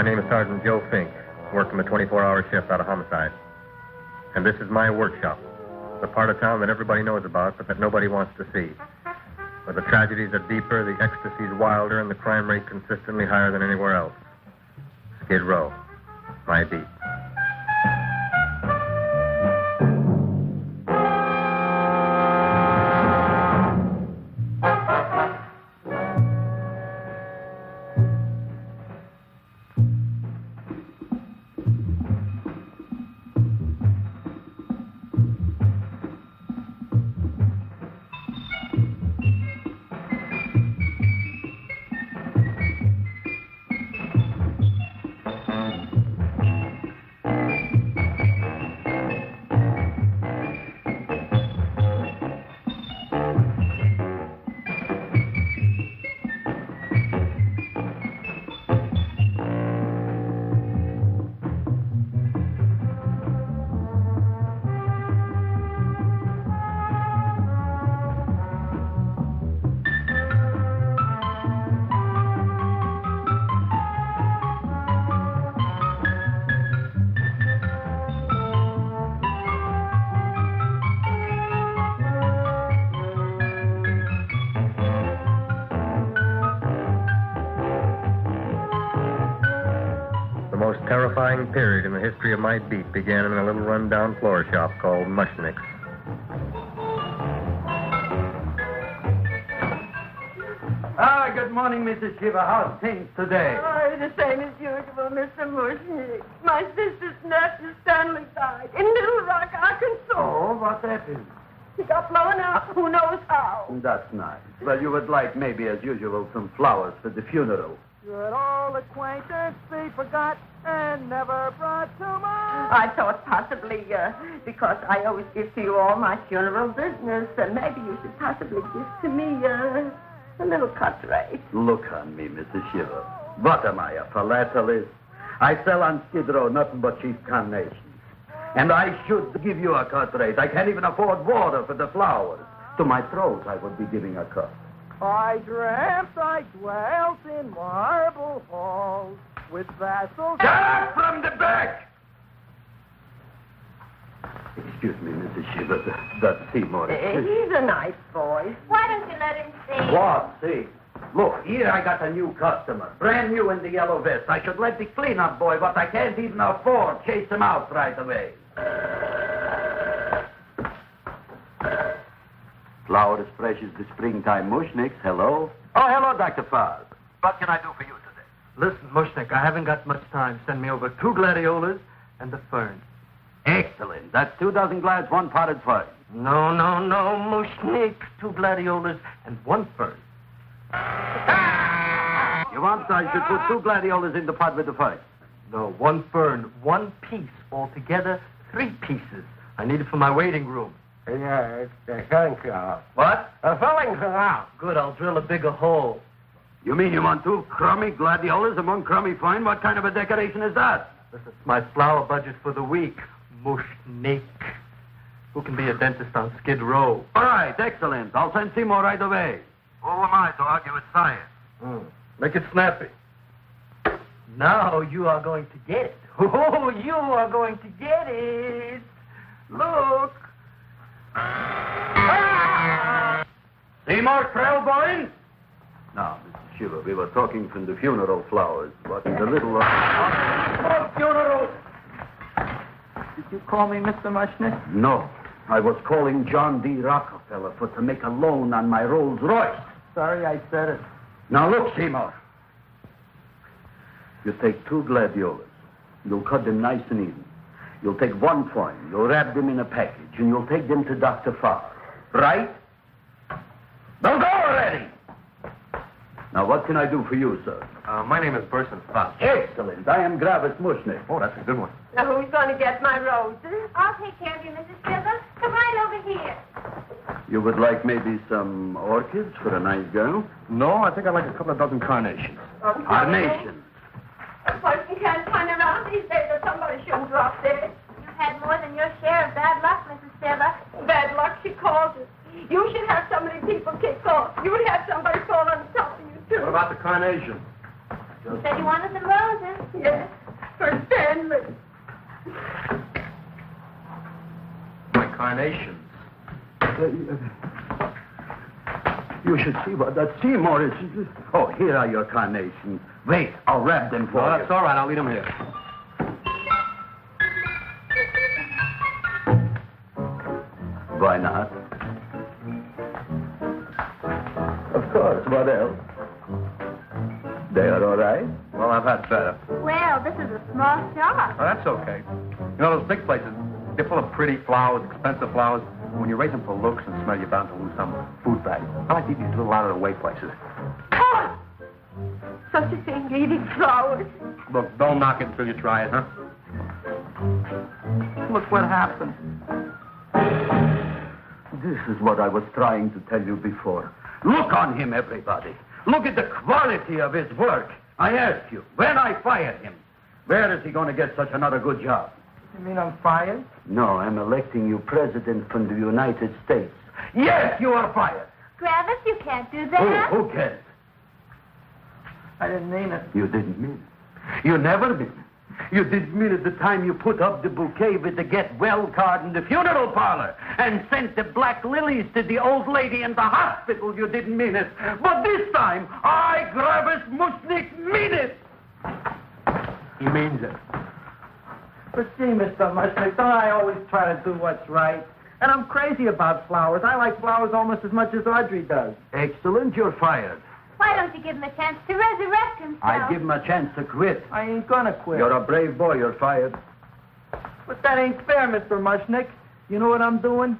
My name is Sergeant Joe Fink, working a 24-hour shift out of homicide. And this is my workshop, the part of town that everybody knows about, but that nobody wants to see. Where the tragedies are deeper, the ecstasy's wilder, and the crime rate consistently higher than anywhere else. Skid Row, my beat. The most terrifying period in the history of my beat began in a little run-down floor shop called Mushnick's. Good morning, Mrs. Shiva. How's things today? Oh, the same as usual, Mr. Mushnick. My sister's nephew, Stanley, died in Little Rock, Arkansas. Oh, what happened? He got blown up. Who knows how? That's nice. Well, you would like, maybe as usual, some flowers for the funeral. Should old acquaintance be forgot and never brought to mind? I thought possibly, because I always give to you all my funeral business, maybe you should possibly give to me, a little cut rate. Look on me, Mrs. Shiva. What am I, a philatelist? I sell on Skid Row nothing but cheap carnations. And I should give you a cut rate. I can't even afford water for the flowers. To my throat, I would be giving a cut. I dreamt I dwelt in marble halls with vassals... Get from the back! Excuse me, Mrs. Shiva, that's Seymour. He's a nice boy. Why don't you let him see? What? See? Look, here I got a new customer. Brand new in the yellow vest. I should let the cleanup boy, but I can't even afford, chase him out right away. Flower as fresh as the springtime Mushnicks. Hello? Oh, hello, Dr. Farr. What can I do for you today? Listen, Mushnick, I haven't got much time. Send me over 2 gladiolas and the fern. Excellent. That's 2 dozen glads, 1 potted fern. No, Mushnick. 2 gladiolas and 1 fern. You want I should put 2 gladiolas in the pot with the fern? No, 1 fern, 1 piece. Altogether, 3 pieces. I need it for my waiting room. Yeah, it's thank you. What? A filling for now. Good, I'll drill a bigger hole. You mean you want 2 crummy gladiolas and 1 crummy fern? What kind of a decoration is that? This is my flower budget for the week. Mushnick. Who can be a dentist on Skid Row? All right, excellent. I'll send Seymour right away. Who am I to argue with science? Make it snappy. Now you are going to get it. Oh, you are going to get it. Look. Seymour Krelborn? Now, Mrs. Shiva, we were talking from the funeral flowers, but the little... Funeral! Did you call me Mr. Mushnick? No. I was calling John D. Rockefeller to make a loan on my Rolls Royce. Sorry I said it. Now, look, Seymour. You take 2 gladiolas. You'll cut them nice and even. You'll take 1 fern. You'll wrap them in a package, and you'll take them to Dr. Farr. Right? Now go already! Now, what can I do for you, sir? My name is Burson Fox. Excellent. I am Gravis Mushnick. Oh, that's a good one. Now, who's going to get my roses? I'll take care of you, Mrs. Shiva. Come right over here. You would like maybe some orchids for a nice girl? No, I think I'd like a couple of dozen carnations. Carnations. A person can't turn around these days that somebody shouldn't drop dead. You've had more than your share of bad luck, Mrs. Shiva. Bad luck, she calls it. You should have so many people kicked off. You would have somebody fall on top of you, too. What about the carnation? You said you wanted some roses. Yes, for Stanley. My carnations. You should see what that Seymour is. Oh, here are your carnations. Wait, I'll wrap them for Oh, you. that's all right. I'll leave them here. Why not? Of course, what else? They are all right? Well, I've had better. Well, this is a small shop. Oh, that's okay. You know, those big places, they're full of pretty flowers, expensive flowers. When you raise them for looks and smell, you're bound to lose some food value. I like these little out-of-the-way places. Oh, such a thing, eating flowers. Look, don't knock it until you try it, huh? Look what happened. This is what I was trying to tell you before. Look on him, everybody. Look at the quality of his work. I ask you, when I fired him, where is he going to get such another good job? You mean I'm fired? No, I'm electing you president from the United States. Yes, you are fired. Travis, you can't do that. Who cares? I didn't mean it. You didn't mean it. You never mean it. You didn't mean it the time you put up the bouquet with the get well card in the funeral parlor and sent the black lilies to the old lady in the hospital. You didn't mean it. But this time, I, Gravis Mushnik, mean it. He means it. But see, Mr. Mushnick, don't I always try to do what's right? And I'm crazy about flowers. I like flowers almost as much as Audrey does. Excellent, you're fired. Why don't you give him a chance to resurrect himself? I give him a chance to quit. I ain't gonna quit. You're a brave boy, you're fired. But that ain't fair, Mr. Mushnick. You know what I'm doing?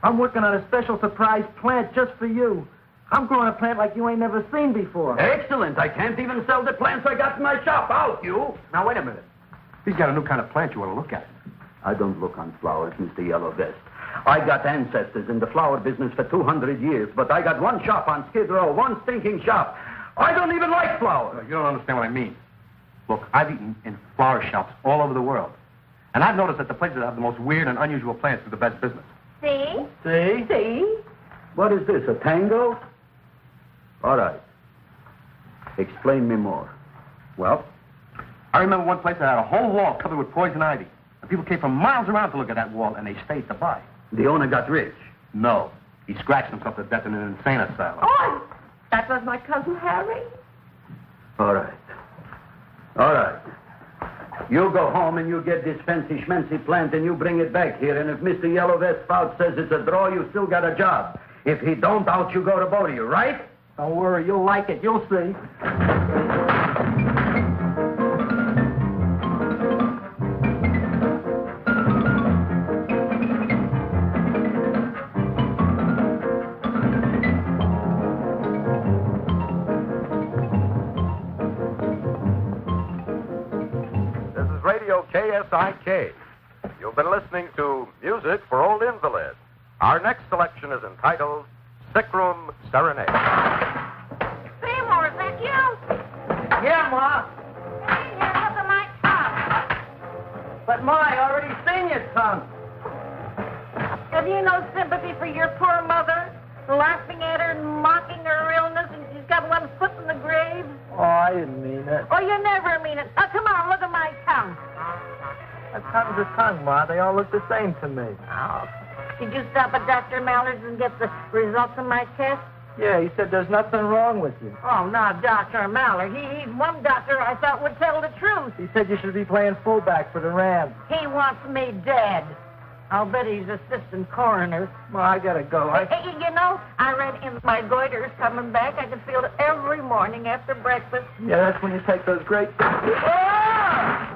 I'm working on a special surprise plant just for you. I'm growing a plant like you ain't never seen before. Excellent. I can't even sell the plants I got in my shop. Out, you. Now, wait a minute. He's got a new kind of plant you ought to look at. I don't look on flowers, Mr. Yellow Vest. I got ancestors in the flower business for 200 years, but I got one shop on Skid Row, one stinking shop. I don't even like flowers. You don't understand what I mean. Look, I've eaten in flower shops all over the world. And I've noticed that the places that have the most weird and unusual plants do the best business. See? See? See? What is this, a tango? All right. Explain me more. Well, I remember one place that had a whole wall covered with poison ivy. And people came from miles around to look at that wall, and they stayed to buy. The owner got rich. No. He scratched himself to death in an insane asylum. Oh, that was my cousin Harry. All right. All right. You go home and you get this fancy schmancy plant and you bring it back here. And if Mr. Yellow Vest Spout says it's a draw, you still got a job. If he don't, out you go to Bodie, right? Don't worry, you'll like it. You'll see. KSIK. You've been listening to Music for Old Invalids. Our next selection is entitled Sick Room Serenade. Seymour, is that you? Yeah, Ma. Hey, here, look at my tongue. But Ma, I already seen your tongue. Have you no sympathy for your poor mother? Laughing at her and mocking her illness, and she's got one foot in the grave? Oh, I didn't mean it. Oh, you never mean it. Now, come on, look at my tongue. A tongue's a tongue, Ma. They all look the same to me. Oh, did you stop at Dr. Mallard's and get the results of my test? Yeah, he said there's nothing wrong with you. Oh, now, Dr. Mallard. He's one doctor I thought would tell the truth. He said you should be playing fullback for the Rams. He wants me dead. I'll bet he's assistant coroner. Ma, I gotta go. Hey, you know, I read in my goiter's coming back. I can feel it every morning after breakfast. Yeah, that's when you take those great... Oh!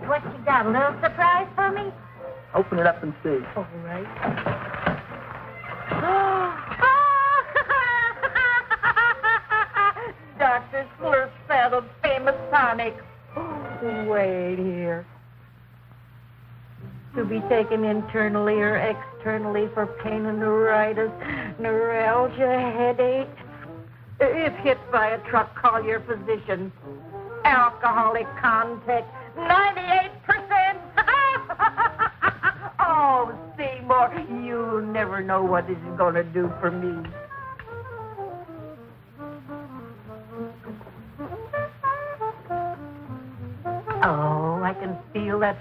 What you got, a little surprise for me? Open it up and see. All right. Dr. Slurp Saddle's famous tonic. Wait here. To be taken internally or externally for pain and neuritis, neuralgia, headache. If hit by a truck, call your physician. Alcoholic contact, 98%. Oh, Seymour, you never know what this is going to do for me. Oh, I can feel that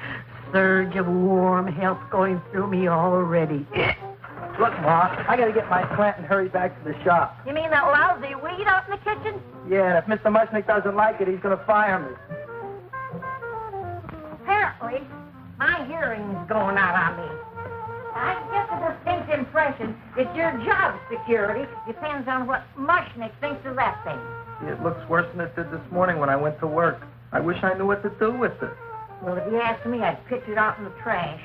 surge of warm health going through me already. Look, Ma, I gotta get my plant and hurry back to the shop. You mean that lousy weed out in the kitchen? Yeah, and if Mr. Mushnick doesn't like it, he's gonna fire me. Apparently, my hearing's going out on me. I get the distinct impression that your job security depends on what Mushnick thinks of that thing. See, it looks worse than it did this morning when I went to work. I wish I knew what to do with it. Well, if you ask me, I'd pitch it out in the trash.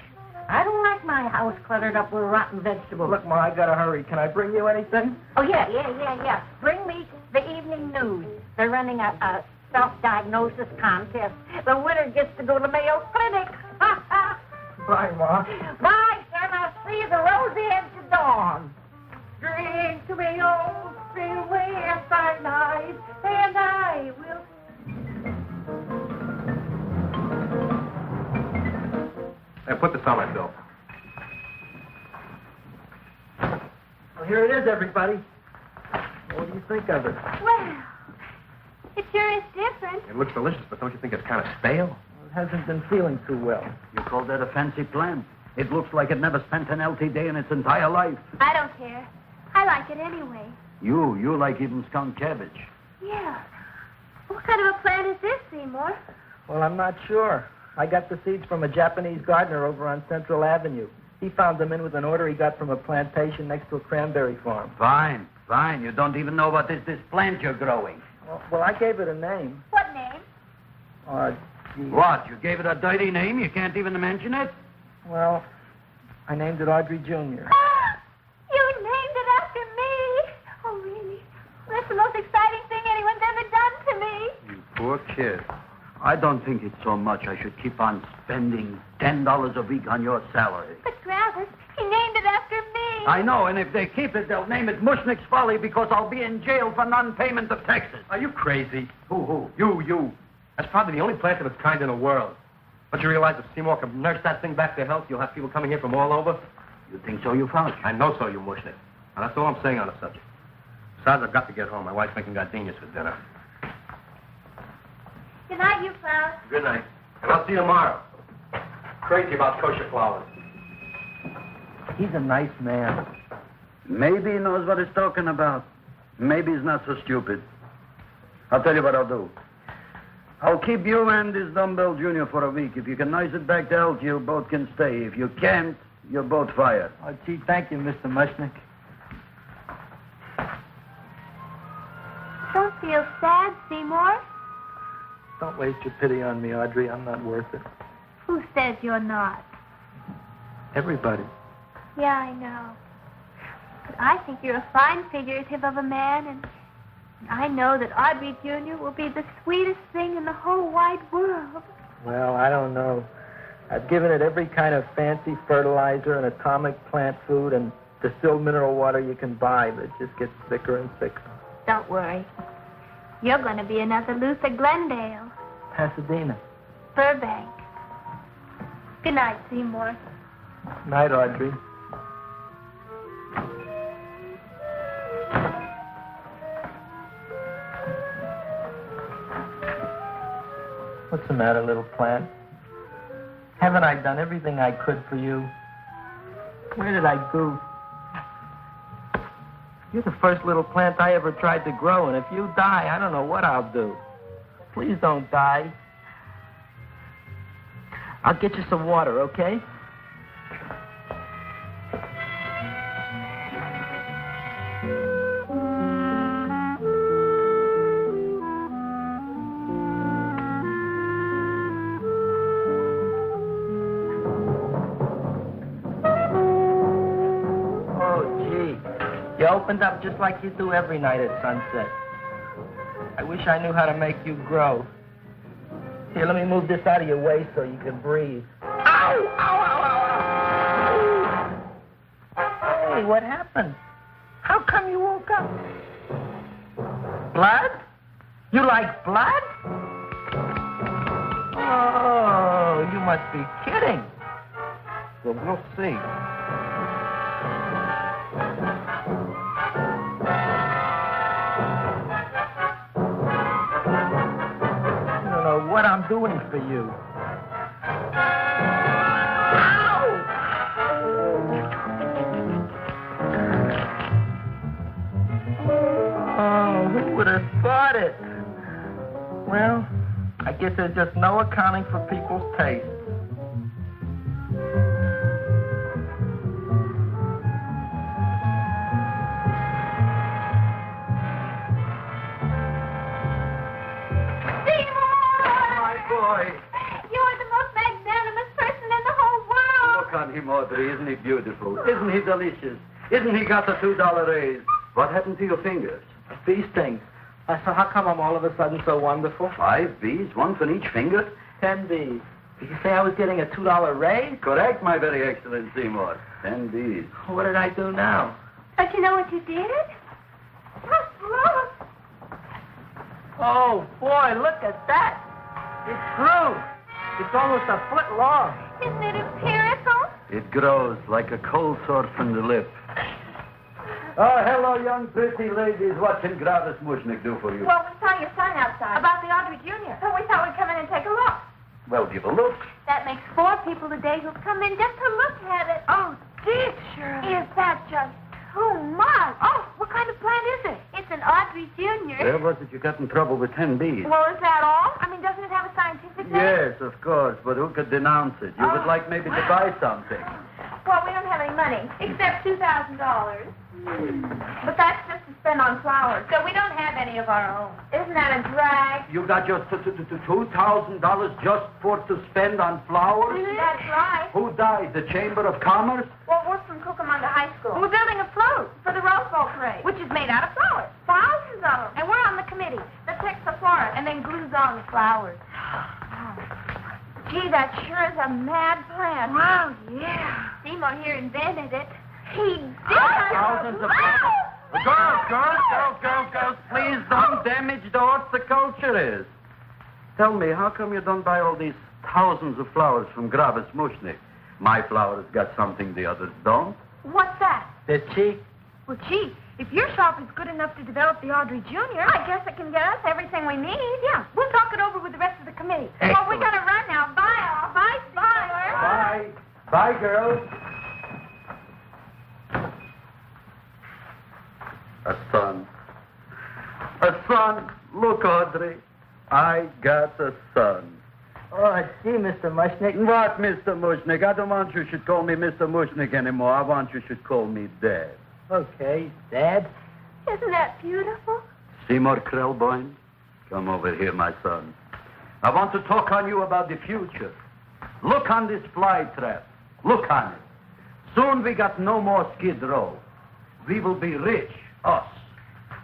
I don't like my house cluttered up with rotten vegetables. Look, Ma, I gotta hurry. Can I bring you anything? Oh, yeah. Bring me the evening news. They're running a self-diagnosis contest. The winner gets to go to Mayo Clinic. Bye, Ma. Bye, son. I'll see you the rosy edge of dawn. Drink to me, old freeway by night, and I will... Hey, put this on my bill. Well, here it is, everybody. What do you think of it? Well, it sure is different. It looks delicious, but don't you think it's kind of stale? Well, it hasn't been feeling too well. You call that a fancy plant? It looks like it never spent an healthy day in its entire life. I don't care. I like it anyway. You like even skunk cabbage. Yeah. What kind of a plant is this, Seymour? Well, I'm not sure. I got the seeds from a Japanese gardener over on Central Avenue. He found them in with an order he got from a plantation next to a cranberry farm. Fine. You don't even know what is this plant you're growing. Well, I gave it a name. What name? Gee. What? You gave it a dirty name? You can't even mention it? Well, I named it Audrey Jr. You named it after me. Oh, really? That's the most exciting thing anyone's ever done to me. You poor kid. I don't think it's so much I should keep on spending $10 a week on your salary. But, Travis, he named it after me. I know, and if they keep it, they'll name it Mushnick's Folly because I'll be in jail for non-payment of taxes. Are you crazy? Who? You. That's probably the only plant of its kind in the world. Don't you realize if Seymour can nurse that thing back to health, you'll have people coming here from all over? You think so, you found? I know so, you Mushnick. Now, that's all I'm saying on the subject. Besides, I've got to get home. My wife's making gardenias for dinner. Good night, you flowers. Good night. And I'll see you tomorrow. Crazy about kosher flowers. He's a nice man. Maybe he knows what he's talking about. Maybe he's not so stupid. I'll tell you what I'll do. I'll keep you and this dumbbell junior for a week. If you can nurse it back to health, you both can stay. If you can't, you're both fired. Oh, gee, thank you, Mr. Mushnick. Don't feel sad, Seymour. Don't waste your pity on me, Audrey. I'm not worth it. Who says you're not? Everybody. Yeah, I know. But I think you're a fine figurative of a man, and I know that Audrey Jr. will be the sweetest thing in the whole wide world. Well, I don't know. I've given it every kind of fancy fertilizer and atomic plant food and distilled mineral water you can buy, but it just gets thicker and thicker. Don't worry. You're going to be another Luther Glendale. Pasadena. Burbank. Good night, Seymour. Night, Audrey. What's the matter, little plant? Haven't I done everything I could for you? Where did I goof? You're the first little plant I ever tried to grow, and if you die, I don't know what I'll do. Please don't die. I'll get you some water, okay? You opened up just like you do every night at sunset. I wish I knew how to make you grow. Here, let me move this out of your way so you can breathe. Ow! Ow, ow, ow, ow! Hey, what happened? How come you woke up? Blood? You like blood? Oh, you must be kidding. Well, we'll see. what I'm doing for you. Oh, who would have thought it? Well, I guess there's just no accounting for people's tastes. On him, Audrey. Isn't he beautiful? Isn't he delicious? Isn't he got the $2 raise? What happened to your fingers? These things. So how come I'm all of a sudden so wonderful? 5 B's, one for each finger? 10 B's. Did you say I was getting a $2 raise? Correct, my very excellent Seymour. 10 B's. What did I do now? Don't you know what you did? Just look. Oh, boy, look at that. It grew. It's almost a foot long. Isn't it empirical? It grows like a cold sore from the lip. Oh, hello, young pretty ladies. What can Gravis Mushnick do for you? Well, we saw your son outside. About the Audrey Jr. So we thought we'd come in and take a look. Well, give a look. That makes 4 people today who've come in just to look at it. Oh, dear, Shirley. Is that just too much? Oh, what kind of plant is it? It's an Audrey Jr. Where was it you got in trouble with 10 B's? Well, is that all? I mean, doesn't it have a scientific name? Yes, of course, but who could denounce it? You would like maybe to buy something. Well, we don't have any money, except $2,000. But that's just to spend on flowers, so we don't have any of our own. Isn't that a drag? You got your $2,000 just to spend on flowers? That's right. Who died? The Chamber of Commerce? Well, we're from Cucamonga High School. We're building a float for the Rose Bowl parade, which is made out of flowers. Thousands of them. And we're on the committee that picks the florist and then glues on the flowers. Gee, that sure is a mad plan. Wow, yeah. Seymour here invented it. He did. Thousands of Girls, please don't damage the horticulture is. Tell me, how come you don't buy all these thousands of flowers from Gravis Mushnick? My flowers got something the others don't. What's that? They're cheap. Well, gee, if your shop is good enough to develop the Audrey Jr., I guess it can get us everything we need. Yeah, we'll talk it over with the rest of the committee. Excellent. Well, we gotta run now. Bye, all. Bye, Seymour. Bye. Bye, girls. A son. A son. Look, Audrey. I got a son. Oh, gee, Mr. Mushnick. What, Mr. Mushnick? I don't want you should call me Mr. Mushnick anymore. I want you should call me Dad. Okay, Dad. Isn't that beautiful? Seymour Krelborn, come over here, my son. I want to talk on you about the future. Look on this fly trap. Look on it. Soon we got no more Skid Row. We will be rich, us.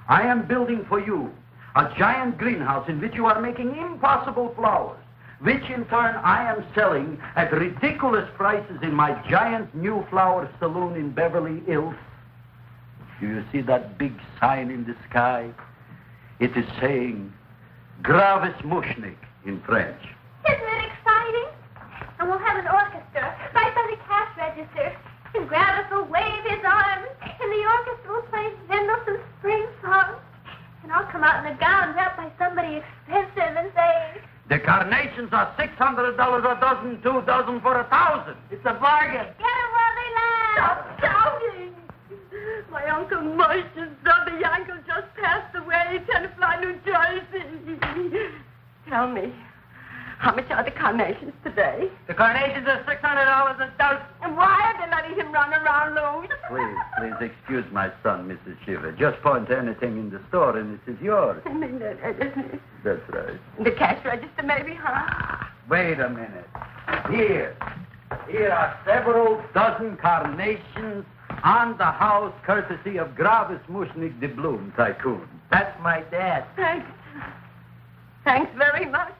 I am building for you a giant greenhouse in which you are making impossible flowers, which in turn I am selling at ridiculous prices in my giant new flower saloon in Beverly Hills. Do you see that big sign in the sky? It is saying, Gravis Mushnick in French. Isn't it exciting? And we'll have an orchestra right by the cash register. And Gravis will wave his arms, and the orchestra will play Mendelssohn's spring song. And I'll come out in a gown wrapped by somebody expensive and say, The carnations are $600 a dozen, 2 dozen for 1,000. It's a bargain. get 'em while they last. Stop shouting. My Uncle Moshe's brother Yankel just passed away in Tenafly, New Jersey. Tell me, how much are the carnations today? The carnations are $600 a dozen. And why are they letting him run around loose? Please excuse my son, Mrs. Shiver. Just point to anything in the store and it is yours. I mean, That's right. the cash register maybe, huh? Wait a minute. Here are several dozen carnations on the house courtesy of Gravis Mushnick the Bloom Tycoon. That's my dad. Thanks. Thanks very much.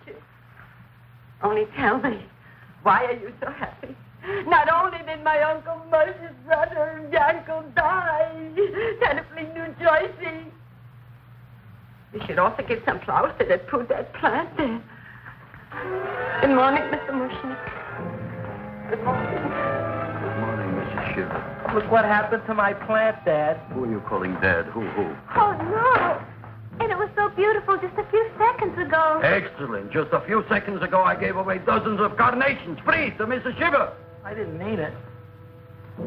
Only tell me, why are you so happy? Not only did my Uncle Moshe's brother Yankel die in Tenafly, New Jersey, we should also give some flowers to that poor dead plant there. Good morning, Mr. Mushnick. Good morning. Good morning, Mrs. Shiver. Look what happened to my plant, Dad. Who are you calling Dad? Who? Oh, no. And it was so beautiful just a few seconds ago. Excellent. Just a few seconds ago, I gave away dozens of carnations free to Mrs. Shiver. I didn't mean it.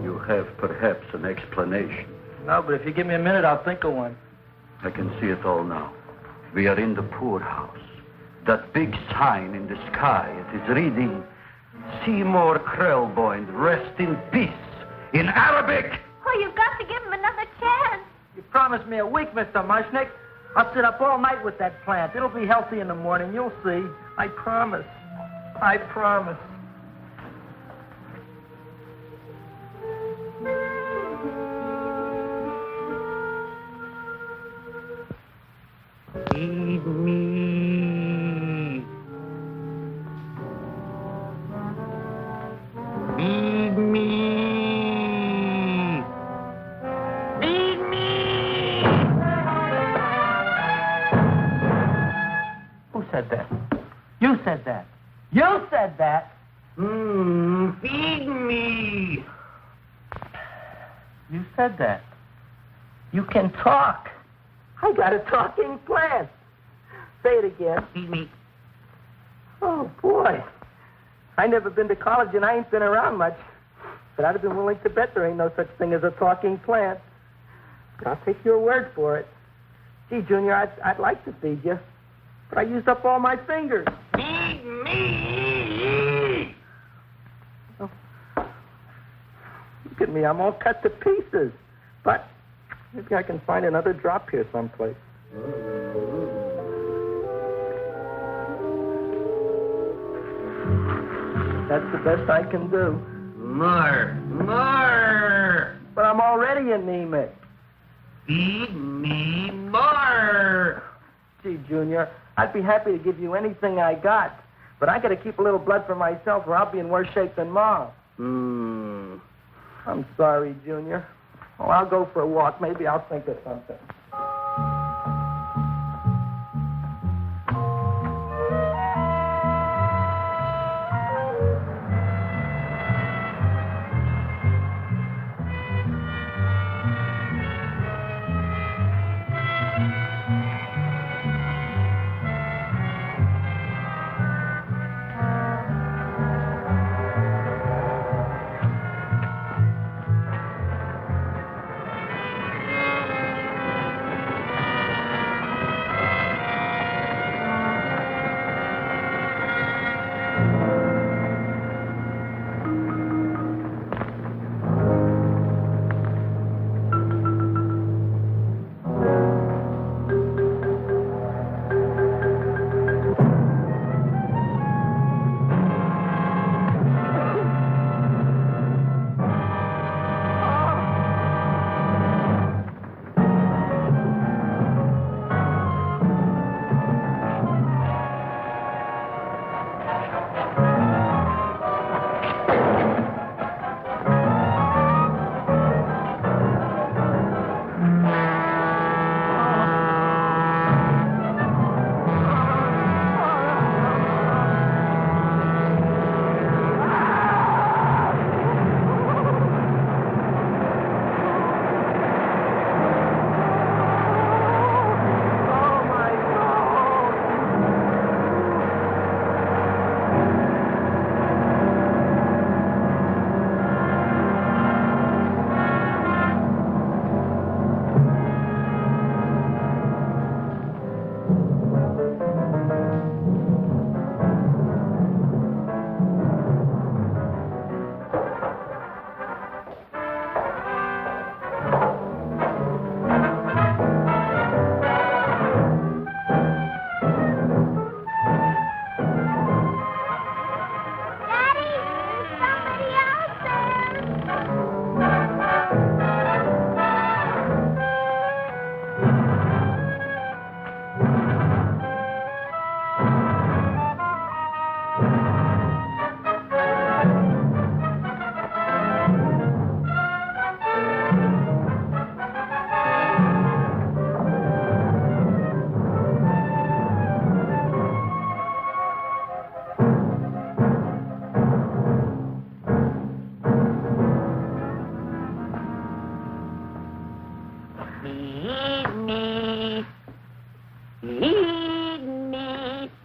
You have perhaps an explanation. No, but if you give me a minute, I'll think of one. I can see it all now. We are in the poorhouse. That big sign in the sky, it is reading, Seymour Krelborn, rest in peace, in Arabic. Oh, you've got to give him another chance. You promised me a week, Mr. Mushnick. I'll sit up all night with that plant. It'll be healthy in the morning. You'll see. I promise. I promise. Feed me. Feed me. Feed me. Who said that? You said that. You said that. Feed me. You said that. You can talk. I got a talking plant. Say it again. Feed me. Oh, boy. I never been to college and I ain't been around much. But I'd have been willing to bet there ain't no such thing as a talking plant. But I'll take your word for it. Gee, Junior, I'd like to feed you. But I used up all my fingers. Feed me. Oh. Look at me. I'm all cut to pieces. But maybe I can find another drop here someplace. That's the best I can do. More. But I'm already anemic. Feed me more. Gee, Junior, I'd be happy to give you anything I got. But I got to keep a little blood for myself or I'll be in worse shape than Ma. I'm sorry, Junior. Well, I'll go for a walk. Maybe I'll think of something.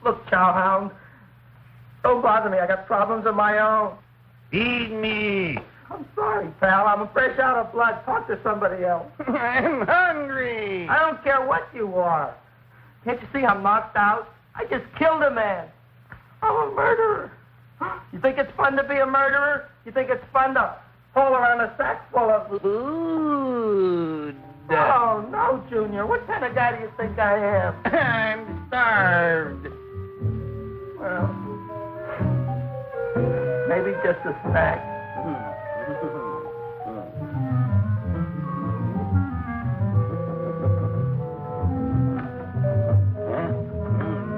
Look, Chowhound, don't bother me. I got problems of my own. Feed me. I'm sorry, pal. I'm fresh out of blood. Talk to somebody else. I'm hungry. I don't care what you are. Can't you see I'm knocked out? I just killed a man. I'm a murderer. You think it's fun to be a murderer? You think it's fun to haul around a sack full of Food. Oh, no, Junior. What kind of guy do you think I am? I'm starved. Well, maybe just a snack.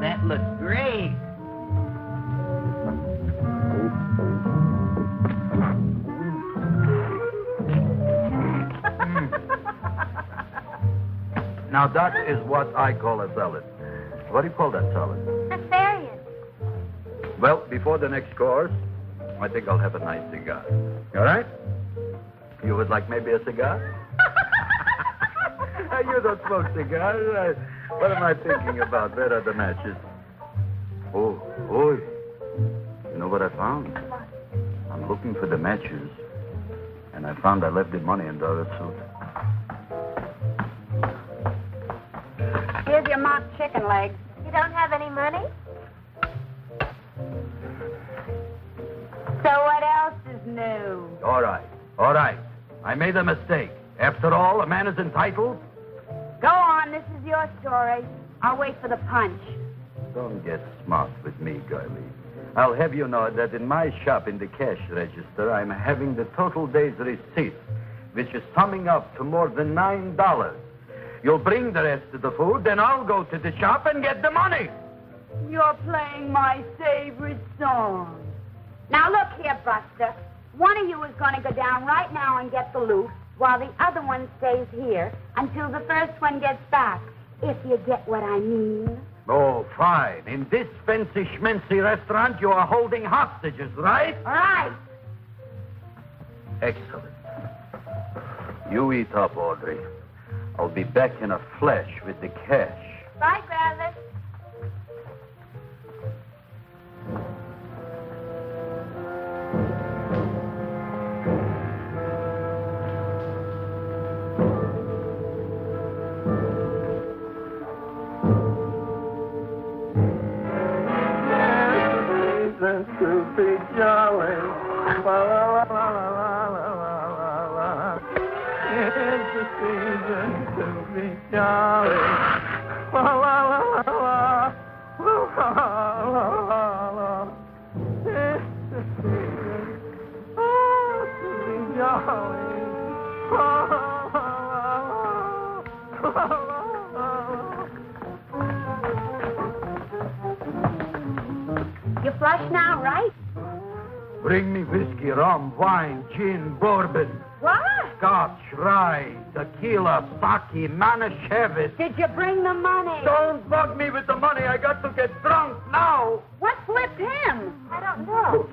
That looks great. Now, that is what I call a salad. What do you call that salad? Asparagus. Well, before the next course, I think I'll have a nice cigar. All right? You would like maybe a cigar? You don't smoke cigars. What am I thinking about? Where are the matches? Oh, you know what I found? I'm looking for the matches, and I found I left the money in the other suit. Here's your mock chicken legs. You don't have any money? So what else is new? All right. I made a mistake. After all, a man is entitled. Go on, this is your story. I'll wait for the punch. Don't get smart with me, girlie. I'll have you know that in my shop in the cash register, I'm having the total day's receipt, which is summing up to more than $9. You'll bring the rest of the food, then I'll go to the shop and get the money. You're playing my favorite song. Now look here, Buster. One of you is going to go down right now and get the loot, while the other one stays here until the first one gets back, if you get what I mean. Oh, fine. In this fancy schmancy restaurant, you are holding hostages, right? All right. Excellent. You eat up, Audrey. I'll be back in a flash with the cash. Bye, Gravis. To be jolly. La, la, la, la, la, la, la, la. It's the season to be jolly. La, la, la, la, la. La, la, la, la. It's the season to be jolly. La, la, la, la, la, la, la. You flush now, right? Bring me whiskey, rum, wine, gin, bourbon, What? scotch, rye, tequila, sake, Manischewitz. Did you bring the money? Don't bug me with the money. I got to get drunk now. What flipped him? I don't know.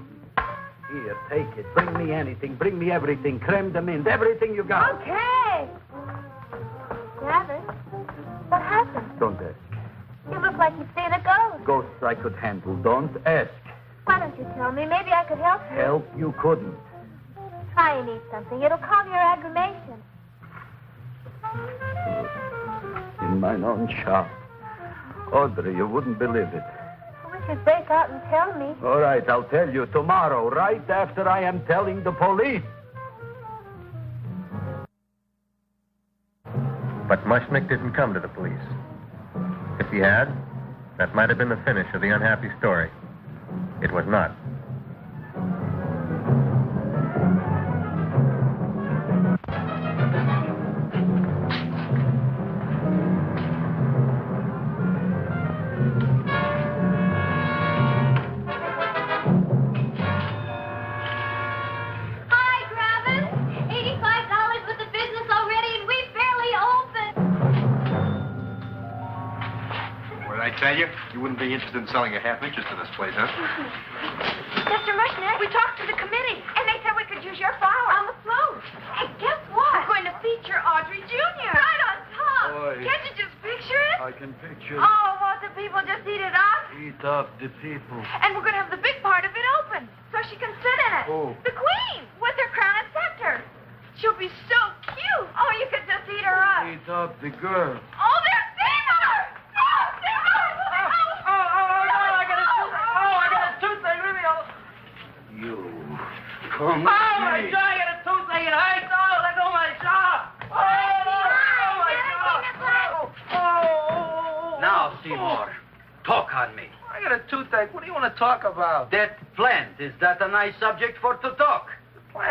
Here, take it. Bring me anything. Bring me everything. Creme de menthe. Everything you got. Okay. Gravis, what happened? Don't ask. You look like you've seen a ghost. Ghosts I could handle. Don't ask. Why don't you tell me? Maybe I could help you. Help you couldn't. Try and eat something. It'll calm your aggravation. In mine own shop. Audrey, you wouldn't believe it. I wish you'd break out and tell me. All right, I'll tell you tomorrow, right after I am telling the police. But Mushnick didn't come to the police. If he had, that might have been the finish of the unhappy story. It was not. Hi, Gravis. $85 with the business already, and we barely opened. What did I tell you? You wouldn't be interested in selling a half interest in this place, huh? Mr. Mushnick, we talked to the committee, and they said we could use your flower on the float. Hey, guess what? We're going to feature Audrey Jr. Right on top. Boy. Can't you just picture it? I can picture Oh, won't the people just eat it up? Eat Eat up the people. And we're going to have the big part of it open, so she can sit in it. Oh. The queen, with her crown and scepter. She'll be so cute. Oh, you could just eat her up. Eat up the girl. Oh, there's Seymour! Oh, Seymour! I got a toothache. Leave me alone. You come Oh, my jaw, I got a toothache. It hurts. Oh, let go of my jaw. Now, Seymour, talk on me. I got a toothache. What do you want to talk about? That plant, is that a nice subject for to talk?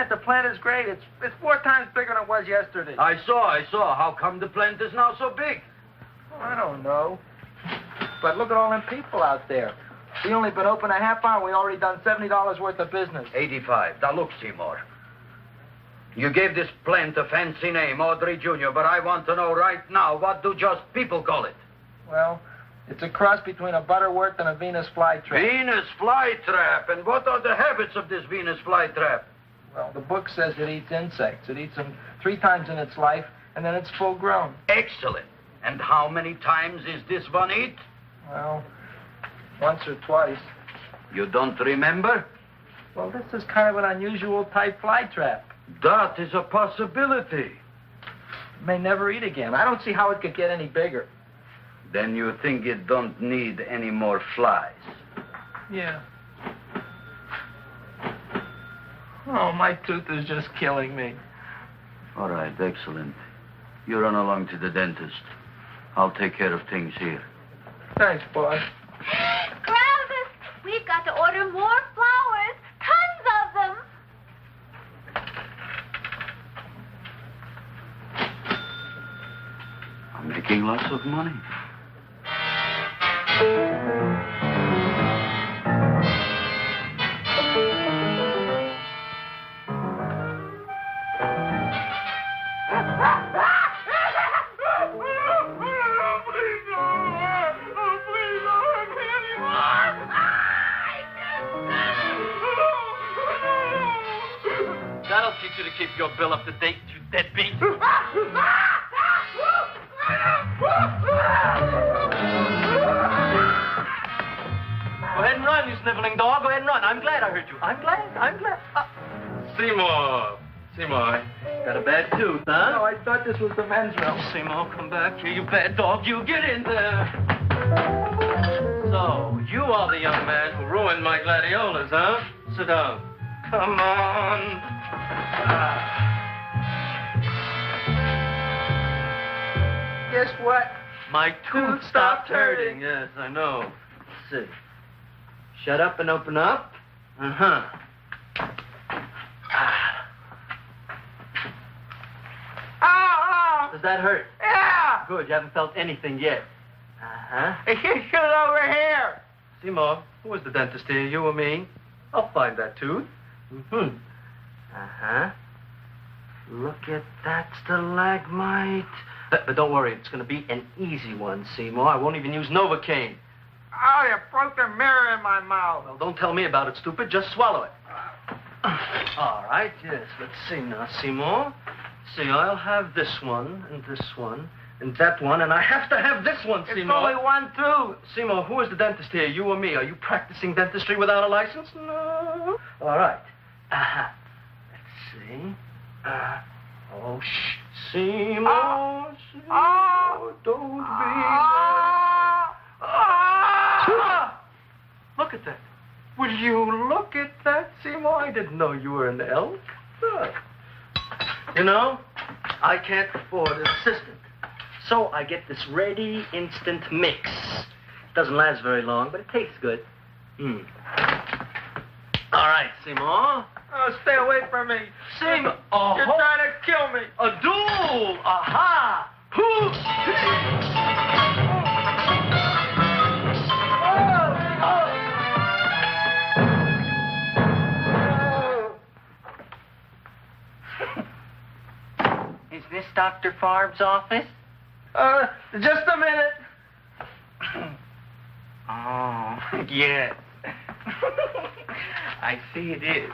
The plant is great. It's 4 times bigger than it was yesterday. I saw. How come the plant is now so big? I don't know. But look at all them people out there. We only been open a half hour. We already done $70 worth of business. 85. Now, look, Seymour. You gave this plant a fancy name, Audrey Jr., but I want to know right now, what do just people call it? Well, it's a cross between a butterworth and a Venus flytrap. Venus flytrap. And what are the habits of this Venus flytrap? Well, the book says it eats insects. It eats them 3 times in its life, and then it's full grown. Excellent. And how many times is this one eat? Well, once or twice. You don't remember? Well, this is kind of an unusual type flytrap. That is a possibility. It may never eat again. I don't see how it could get any bigger. Then you think it don't need any more flies? Yeah. Oh, my tooth is just killing me. All right, excellent. You run along to the dentist. I'll take care of things here. Thanks, boy. Travis, we've got to order more flowers. Tons of them. I'm making lots of money. That'll teach you to keep your bill up to date, you deadbeat. Go ahead and run, you sniveling dog. Go ahead and run. I'm glad I heard you. I'm glad. Seymour, got a bad tooth, huh? No, I thought this was the men's room. Seymour, come back here, you bad dog. You get in there. So, you are the young man who ruined my gladiolas, huh? Sit down. Come on. Guess what? My tooth stopped hurting. Yes, I know. Let's see. Shut up and open up. Uh-huh. Does that hurt? Yeah! Good, you haven't felt anything yet. Uh-huh. You shoot over here. Seymour, who is the dentist here, you or me? I'll find that tooth. Mm-hmm. Uh-huh. Look at that stalagmite. But don't worry, it's going to be an easy one, Seymour. I won't even use Novocaine. Oh, you broke the mirror in my mouth. Well, don't tell me about it, stupid. Just swallow it. All right, yes. Let's see now, Seymour. See, I'll have this one, and that one, and I have to have this one, Seymour. It's only one tooth. Seymour, who is the dentist here, you or me? Are you practicing dentistry without a license? No. All right. Uh-huh. Let's see. Oh, shh. Seymour, Seymour, don't be Look at that. Will you look at that, Seymour? I didn't know you were an elk. You know, I can't afford an assistant. So I get this ready instant mix. Doesn't last very long, but it tastes good. All right, Seymour. Oh, stay away from me. Seymour. You're trying to kill me. A duel. Aha. Is this Dr. Farb's office? Just a minute. Oh, yes. I see it is.